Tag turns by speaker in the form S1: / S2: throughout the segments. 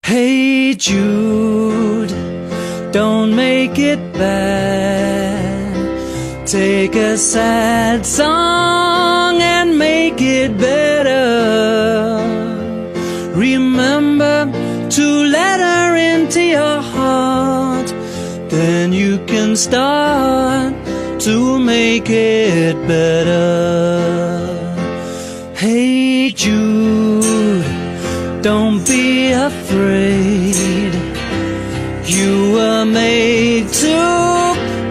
S1: Hey Jude, don't make it bad. Take a sad song and make it better. Remember to let her into your heart. Then you can start to make it better. Hey Jude, don't be afraid. You were made to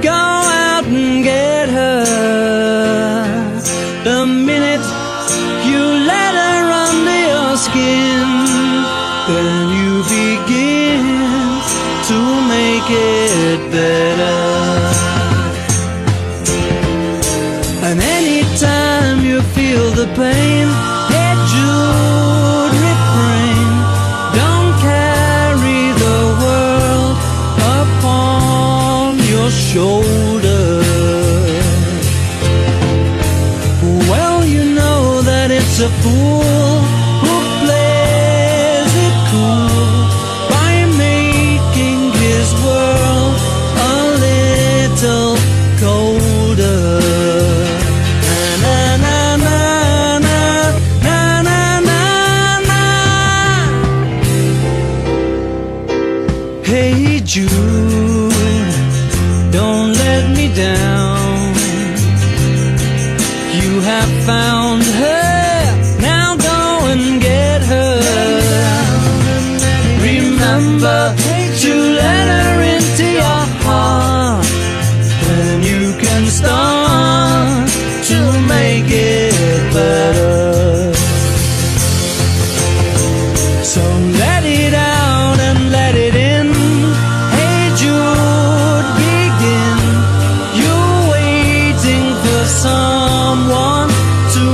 S1: go out and get her. The minute you let her under your skin, then you begin to make it better. And anytime you feel the pain, hey Jude, refrain. Don't carry the world upon your shoulder. Well, you know that it's a fool who plays it cool by making his world a little colder. Na na na na na na na na. Hey Jude, don't let me down. You have found her, now go and get her. Remember to let her into your heart. Then you can start to make it better. So let it out and let it in. Hey Jude, begin. You're waiting for someone to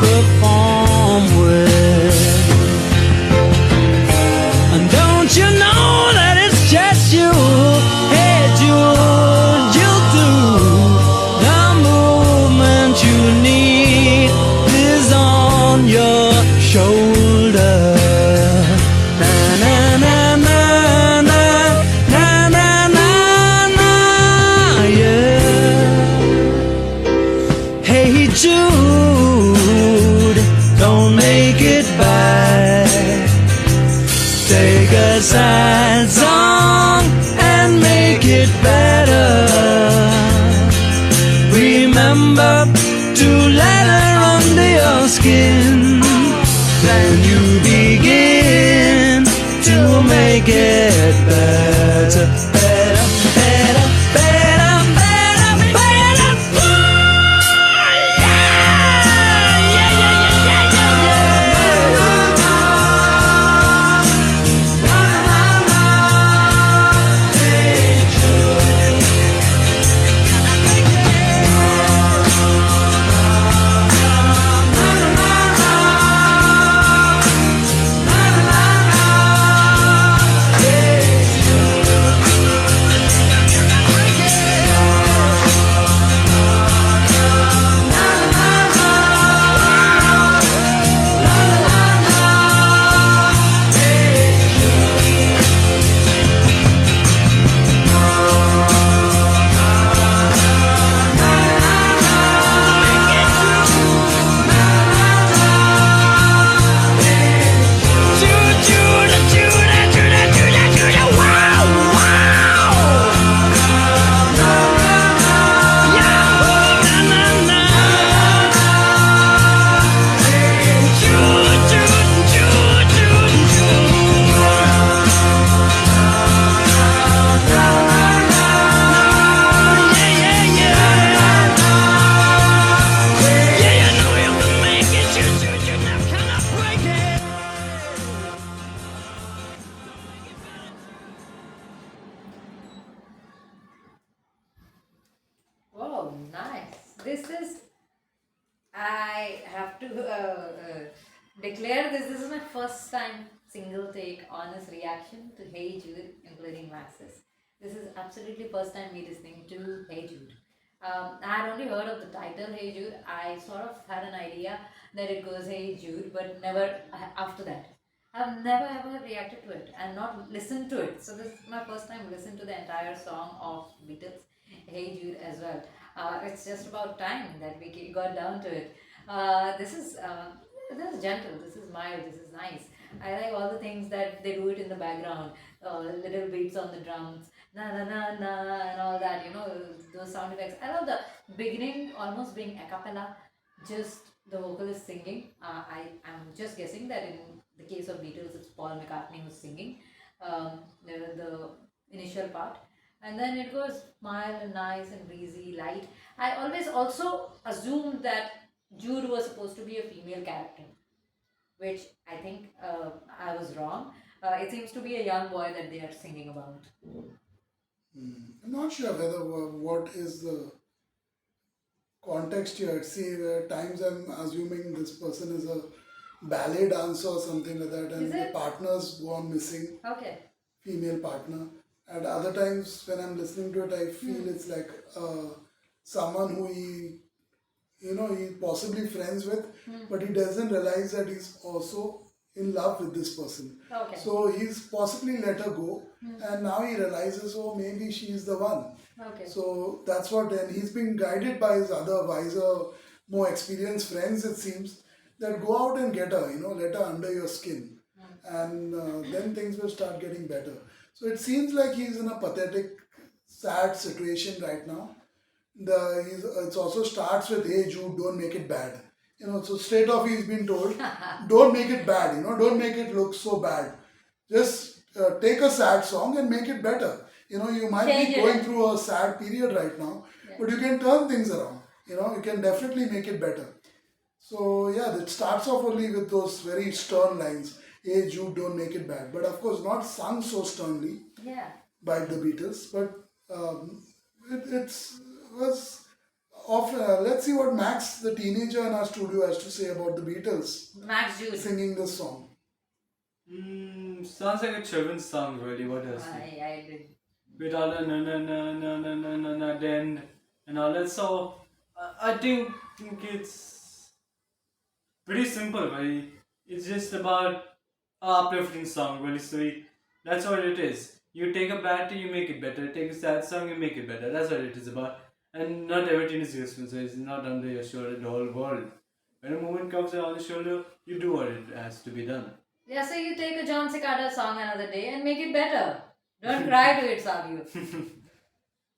S1: perform with. And don't you know that it's just you? Hey Jude, you'll do. The movement you need is on your shoulder. Na na na na na na na na na, yeah. Hey Jude, don't make it bad. Take a sad song and make it better. Remember to let her under your skin. Then you begin to make it better, better, better, better, better, better.
S2: Oh, nice. This is, I have to declare this. This is my first time single take honest reaction to Hey Jude, including Max's. This is absolutely first time me listening to Hey Jude. I had only heard of the title Hey Jude. I sort of had an idea that it goes Hey Jude, but never after that. I've never ever reacted to it and not listened to it. So this is my first time listening to the entire song of Beatles, Hey Jude as well. It's just about time that we got down to it. This is gentle. This is mild. This is nice. I like all the things that they do it in the background. Little beats on the drums, na na na na, and all that. You know, those sound effects. I love the beginning almost being a cappella, just the vocalist singing. I'm just guessing that in the case of Beatles, it's Paul McCartney who's singing the initial part, and then it goes mild and nice and breezy, light. I always also assumed that Jude was supposed to be a female character, which I think I was wrong. It seems to be a young boy that they are singing about.
S3: I'm not sure whether what is the context here. See, at times I'm assuming this person is a ballet dancer or something like that, and
S2: Is
S3: the
S2: it?
S3: partner's gone missing,
S2: Okay.
S3: female partner. At other times when I'm listening to it, I feel it's like someone who he's possibly friends with, but he doesn't realize that he's also in love with this person.
S2: Okay.
S3: So he's possibly let her go, and now he realizes, oh, maybe she's the one.
S2: Okay.
S3: So that's what, and he's been guided by his other wiser, more experienced friends, it seems, that go out and get her, let her under your skin. And then things will start getting better. So it seems like he's in a pathetic, sad situation right now. It also starts with, hey Jude, don't make it bad. So straight off he's been told, don't make it bad, don't make it look so bad. Just take a sad song and make it better. You might
S2: Change
S3: be
S2: it
S3: going
S2: up.
S3: through a sad period right now, but you can turn things around. You can definitely make it better. So yeah, it starts off only with those very stern lines. Hey Jude, don't make it bad. But of course, not sung so sternly
S2: Yeah.
S3: by the Beatles. But it's was of. Let's see what Max, the teenager in our studio, has to say about the Beatles
S2: Max Jude.
S3: singing this song.
S1: Sounds like a children's song, really. What else?
S2: I did.
S1: With all the na na na na na na na na then and all that. So I think it's pretty simple. Very. It's just about a uplifting song, really sweet. That's what it is. You take a bad thing, you make it better. Take a sad song, you make it better. That's what it is about. And not everything is useful, so it's not under your shoulder the whole world. When a movement comes on the shoulder, you do what it has to be done.
S2: Yeah, so you take a John Cicada song another day and make it better. Don't cry to it, Savio.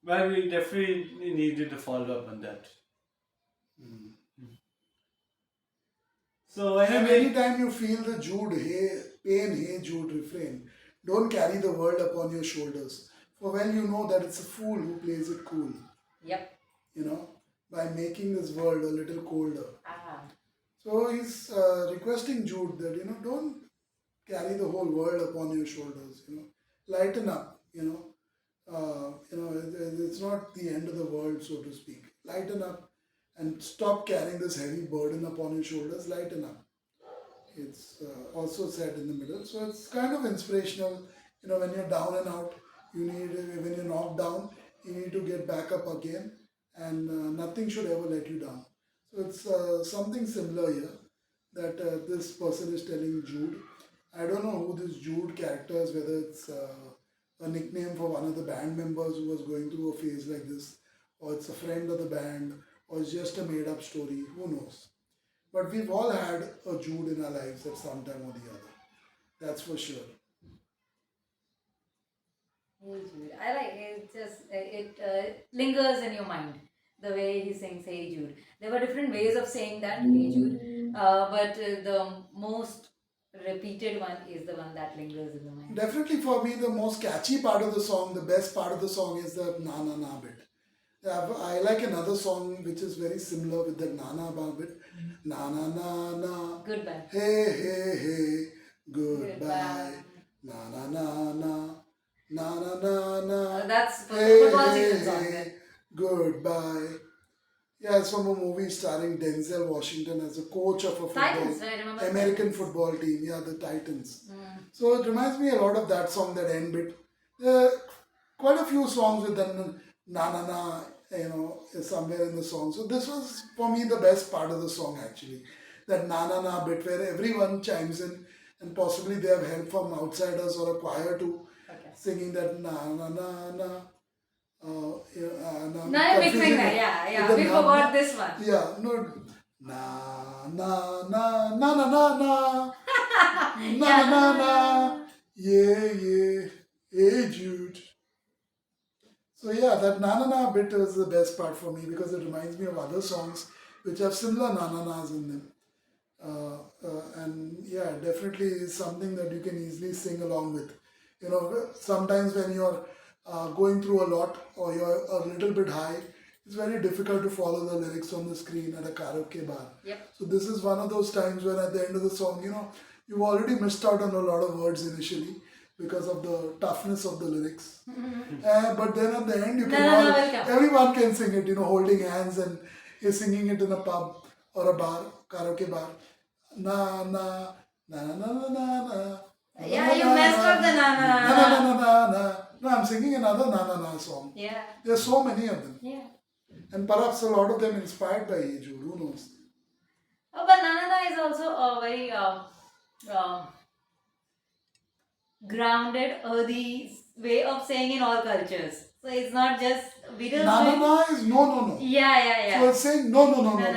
S1: But we definitely needed a follow up on that. So
S3: And
S1: anyway,
S3: anytime you feel the hey Jude refrain, don't carry the world upon your shoulders. For well you know that it's a fool who plays it cool,
S2: Yep.
S3: by making this world a little colder.
S2: Ah.
S3: So he's requesting Jude that, don't carry the whole world upon your shoulders, lighten up, it's not the end of the world, so to speak. Lighten up and stop carrying this heavy burden upon your shoulders, lighten up. It's also said in the middle. So it's kind of inspirational. When you're down and out, when you're knocked down, you need to get back up again, and nothing should ever let you down. So it's something similar here that this person is telling Jude. I don't know who this Jude character is, whether it's a nickname for one of the band members who was going through a phase like this, or it's a friend of the band, or it's just a made up story, who knows. But we've all had a Jude in our lives at some time or the other. That's for sure.
S2: Hey Jude. I like it. It lingers in your mind. The way he sings Hey Jude. There were different ways of saying that Hey Jude, but the most repeated one is the one that lingers in the mind.
S3: Definitely for me, the most catchy part of the song, the best part of the song is the na na na bit. I like another song which is very similar with the na na na bit. Na na na na.
S2: Goodbye.
S3: Hey, hey, hey, goodbye. Na na na na. Na na na na.
S2: That's for the
S3: Hey,
S2: football
S3: hey,
S2: season song.
S3: hey, goodbye. Yeah, it's from a movie starring Denzel Washington as a coach of a
S2: Titans, I remember
S3: American
S2: Titans.
S3: football team. Yeah, the Titans. So it reminds me a lot of that song, that end bit. There are quite a few songs with the na na na, somewhere in the song. So this was for me the best part of the song actually. That na na na bit where everyone chimes in and possibly they have help from outsiders or a choir to
S2: Okay.
S3: singing that na na na na. Yeah, and I'm
S2: Now you're mixing
S3: confusing
S2: that.
S3: it
S2: Yeah,
S3: with
S2: yeah.
S3: the
S2: We
S3: na,
S2: forgot
S3: na.
S2: this one.
S3: Yeah, no. Na na na na na na na na na na na.
S2: Yeah.
S3: Yeah, yeah. Hey Jude. So yeah, that na na na bit is the best part for me because it reminds me of other songs which have similar na na nas in them. And yeah, definitely is something that you can easily sing along with. You know, sometimes when you're going through a lot or you're a little bit high, it's very difficult to follow the lyrics on the screen at a karaoke bar.
S2: Yep.
S3: So this is one of those times when at the end of the song, you know, you've already missed out on a lot of words initially because of the toughness of the lyrics. But then at the end, you
S2: No,
S3: can
S2: no,
S3: all,
S2: no, welcome.
S3: everyone can sing it, you know, holding hands and you're singing it in a pub or a bar, karaoke bar. Na na na na na na na na.
S2: Yeah, you messed up the na na
S3: Na na na na na na. No, I'm singing another na na na song.
S2: Yeah.
S3: There are so many of them,
S2: Yeah.
S3: and perhaps a lot of them inspired by Hey Jude. Who knows?
S2: Oh, but Nanana is also a very uh, grounded, earthy way of saying in all cultures. So it's not just Beatles.
S3: Na na
S2: doing-
S3: na is no no no.
S2: Yeah, yeah, yeah.
S3: So it's saying no no no no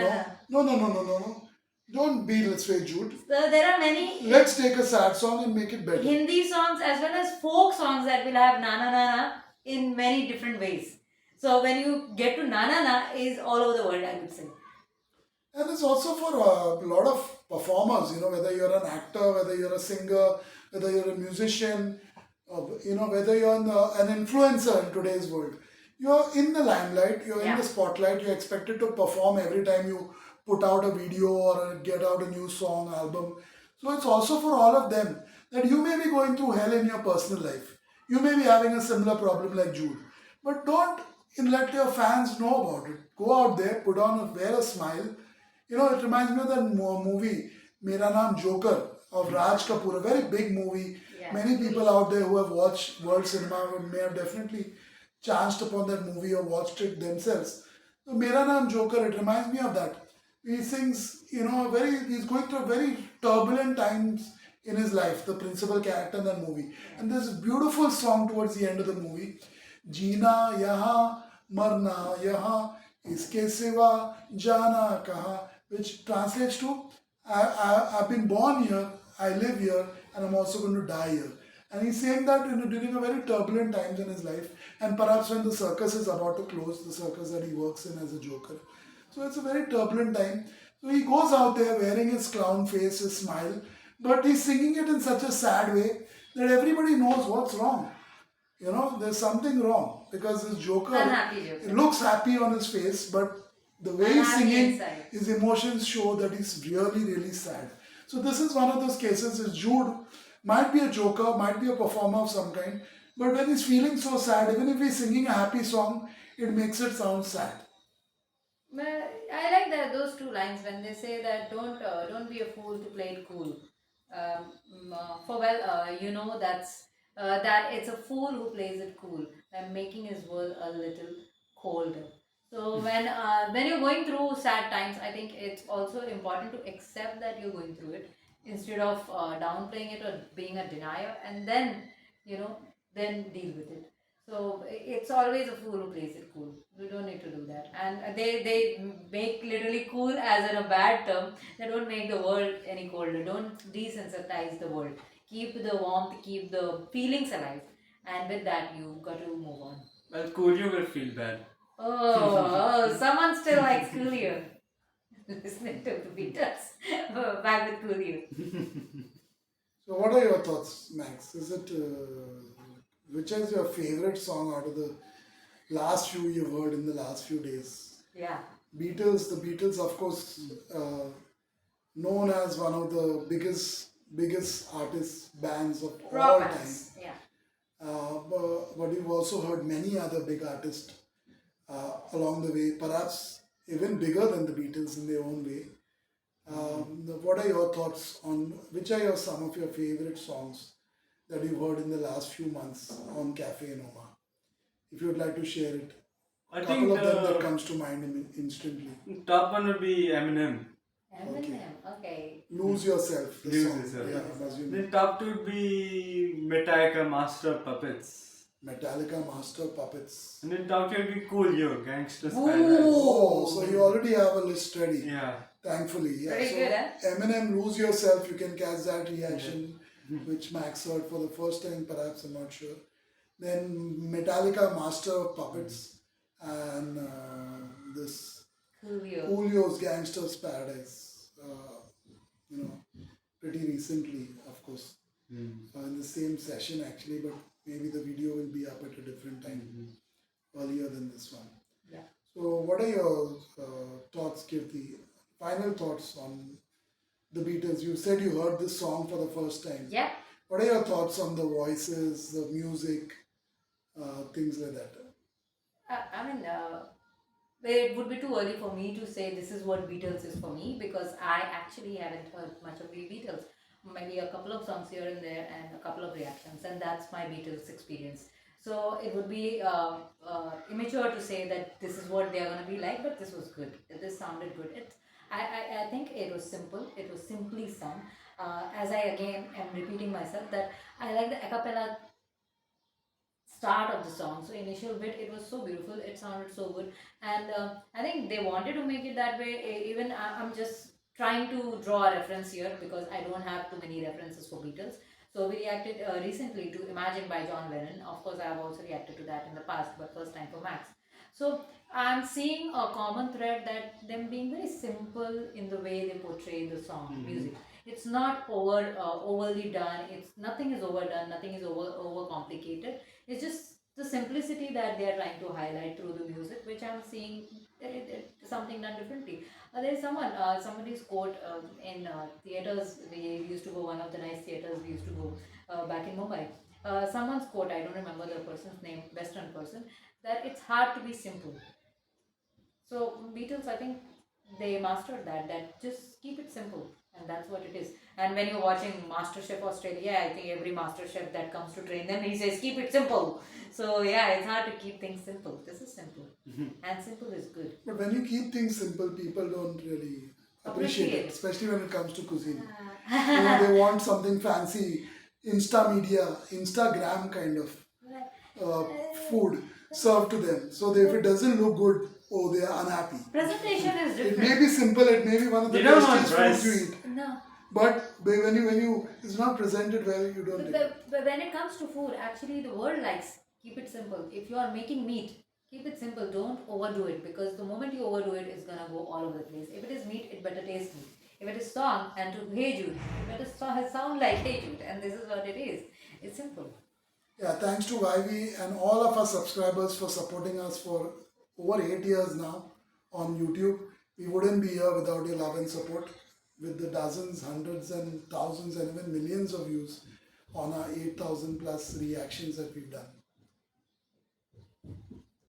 S2: No,
S3: no
S2: no, no.
S3: no no no no no no. Don't be let's say Jude.
S2: So there are many
S3: Let's take a sad song and make it better.
S2: Hindi songs as well as folk songs that will have na na na na in many different ways. So when you get to na na na is all over the world, I would say.
S3: And it's also for a lot of performers, you know, whether you're an actor, whether you're a singer, whether you're a musician, you know, whether you're an influencer in today's world. You're in the limelight, you're in
S2: Yeah.
S3: the spotlight, you're expected to perform every time you put out a video or get out a new song, album. So it's also for all of them that you may be going through hell in your personal life. You may be having a similar problem like Jude. But don't let your fans know about it. Go out there, wear a smile. You know, it reminds me of that movie, Mera Naam Joker, of Raj Kapoor, a very big movie.
S2: Yeah.
S3: Many people out there who have watched world cinema may have definitely chanced upon that movie or watched it themselves. So Mera Naam Joker, it reminds me of that. He sings, you know, he's going through very turbulent times in his life, the principal character in that movie. And there's a beautiful song towards the end of the movie. जीना यहाँ मरना यहाँ इसके सिवा जाना कहाँ, which translates to I've been born here, I live here, and I'm also going to die here. And he's saying that during a very turbulent times in his life, and perhaps when the circus is about to close, the circus that he works in as a joker. So it's a very turbulent time. So he goes out there wearing his clown face, his smile, but he's singing it in such a sad way that everybody knows what's wrong. You know, there's something wrong because this Joker
S2: Unhappy Joker.
S3: looks happy on his face, but the way he's
S2: Unhappy
S3: singing,
S2: inside.
S3: his emotions show that he's really, really sad. So this is one of those cases. Is Jude might be a joker, might be a performer of some kind, but when he's feeling so sad, even if he's singing a happy song, it makes it sound sad.
S2: But I like those two lines when they say that don't be a fool to play it cool. For well, you know that it's a fool who plays it cool and making his world a little colder. So when you're going through sad times, I think it's also important to accept that you're going through it instead of downplaying it or being a denier, and then then deal with it. So it's always a fool who plays it cool. We don't need to do that. And they make literally cool as in a bad term. They don't make the world any colder. Don't desensitize the world. Keep the warmth, keep the feelings alive. And with that, you got to move on.
S1: Well, cool, you will feel bad.
S2: Oh, someone still likes Coolio. Listening to the Beatles. Back with Coolio.
S3: So what are your thoughts, Max? Is it which is your favorite song out of the last few you've heard in the last few days?
S2: Yeah.
S3: The Beatles, of course, known as one of the biggest artists bands of all
S2: Rock
S3: time.
S2: bands. Yeah.
S3: But we've also heard many other big artists along the way, perhaps even bigger than the Beatles in their own way. What are your thoughts on which are some of your favorite songs that you've heard in the last few months on Cafe Enoma? If you would like to share it,
S1: I
S3: a
S1: think
S3: couple of them that comes to mind instantly.
S1: top one would be Eminem.
S2: Eminem. Okay.
S3: Lose Yourself, the
S1: Lose
S3: song.
S1: Yourself.
S3: Yeah, I'm assuming.
S1: Then top 2 would be Metallica, Master of Puppets.
S3: Metallica, Master Puppets.
S1: And then top 3 would be Coolio, Gangsta's
S3: Oh,
S1: Paradise.
S3: so you already have a list ready.
S1: Yeah.
S3: Thankfully, yeah.
S2: Pretty
S3: So
S2: good, eh?
S3: Eminem, Lose Yourself, you can catch that reaction, which Max heard for the first time, perhaps, I'm not sure. Then Metallica, Master of Puppets, and this
S2: Coolio.
S3: Julio's Gangster's Paradise, pretty recently, of course, in the same session actually, but maybe the video will be up at a different time, earlier than this one.
S2: Yeah.
S3: So, what are your thoughts, Kirti? Final thoughts on the Beatles? You said you heard this song for the first time.
S2: Yeah.
S3: What are your thoughts on the voices, the music, things like that?
S2: I mean, it would be too early for me to say this is what Beatles is for me because I actually haven't heard much of the Beatles. Maybe a couple of songs here and there and a couple of reactions, and that's my Beatles experience. So it would be immature to say that this is what they are going to be like, but this was good. This sounded good. I think it was simple. It was simply sung. As I again am repeating myself, that I like the a cappella start of the song. So initial bit, it was so beautiful. It sounded so good, and I think they wanted to make it that way. Even I'm just trying to draw a reference here because I don't have too many references for Beatles. So we reacted recently to Imagine by John Lennon. Of course, I have also reacted to that in the past, but first time for Max. So I'm seeing a common thread that them being very simple in the way they portray the song music. It's not overly done. It's nothing is overdone. Nothing is over complicated. It's just the simplicity that they are trying to highlight through the music, which I'm seeing something done differently. There is somebody's quote in theaters. We used to go, one of the nice theaters we used to go back in Mumbai. Someone's quote, I don't remember the person's name, Western person, that it's hard to be simple. So Beatles, I think they mastered that just keep it simple, and that's what it is. And when you're watching MasterChef Australia, I think every MasterChef that comes to train them, he says keep it simple. So yeah, it's hard to keep things simple. This is simple, and simple is good.
S3: But when you keep things simple, people don't really appreciate it, especially when it comes to cuisine. They want something fancy, Insta media, Instagram kind of food served to them. So if it doesn't look good, oh, they are unhappy.
S2: Presentation is
S3: It
S2: different.
S3: may be simple, it may be one of the
S1: They don't want
S3: tastiest
S1: rice.
S3: foods you eat.
S2: No.
S3: But when you it's not presented well, you don't take it.
S2: But when it comes to food, actually the world likes keep it simple. If you are making meat, keep it simple. Don't overdo it because the moment you overdo it, it's gonna go all over the place. If it is meat, it better taste meat. If it is song and to Hey Jude, it better sound like Hey Jude, and this is what it is. It's simple.
S3: Yeah, thanks to YV and all of our subscribers for supporting us for over 8 years now on YouTube. We wouldn't be here without your love and support. With the dozens, hundreds and thousands and even millions of views on our 8,000 plus reactions that we've done.